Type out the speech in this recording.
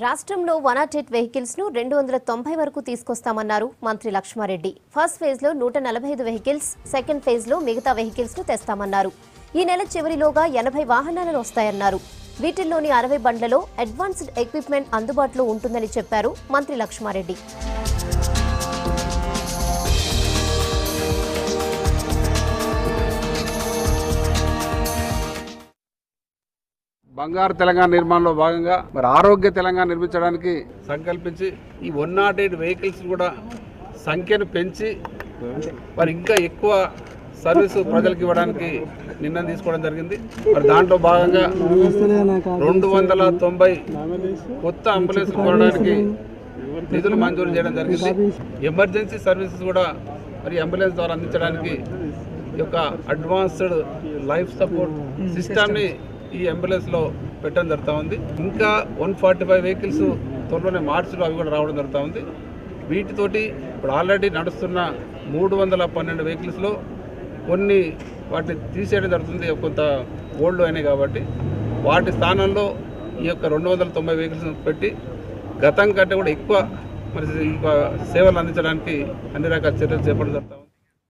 రాష్ట్రంలో 108 వెహికల్స్ ను 290 వరకు తీసుకొస్తామన్నారు మంత్రి లక్ష్మారెడ్డి. ఫస్ట్ ఫేజ్ లో 145 వెహికల్స్, సెకండ్ ఫేజ్ లో మిగతా వెహికల్స్ ను తెస్తామన్నారు. ఈ నెల చివరిలోగా 80 వాహనాలను వస్తాయన్నారు. వీటిల్లోని 60 బండ్లలో అడ్వాన్స్డ్ ఎక్విప్మెంట్ అందుబాటులో ఉంటుందని చెప్పారు మంత్రి లక్ష్మారెడ్డి. బంగారు తెలంగాణ నిర్మాణంలో భాగంగా మరి ఆరోగ్య తెలంగాణ నిర్మించడానికి సంకల్పించి ఈ 108 వెహికల్స్ కూడా సంఖ్యను పెంచి మరి ఇంకా ఎక్కువ సర్వీసు ప్రజలకు ఇవ్వడానికి నిర్ణయం తీసుకోవడం జరిగింది. మరి దాంట్లో భాగంగా 290 కొత్త అంబులెన్స్లు కొనడానికి నిధులు మంజూరు చేయడం జరిగింది. ఎమర్జెన్సీ సర్వీసెస్ కూడా మరి అంబులెన్స్ ద్వారా అందించడానికి ఈ యొక్క అడ్వాన్స్డ్ లైఫ్ సపోర్ట్ సిస్టమ్ని ఈ అంబులెన్స్లో పెట్టడం జరుగుతూ ఉంది. ఇంకా 145 వెహికల్స్ త్వరలోనే మార్చిలో అవి కూడా రావడం జరుగుతూ ఉంది. వీటితోటి ఇప్పుడు ఆల్రెడీ నడుస్తున్న 312 వెహికల్స్లో కొన్ని వాటిని తీసేయడం జరుగుతుంది. కొంత ఓల్డ్ అయినాయి కాబట్టి వాటి స్థానంలో ఈ యొక్క 290 వెహికల్స్ పెట్టి గతం కంటే కూడా ఎక్కువ మరి సేవలు అందించడానికి అన్ని రకాల చర్యలు చేపట్టడం జరుగుతాం.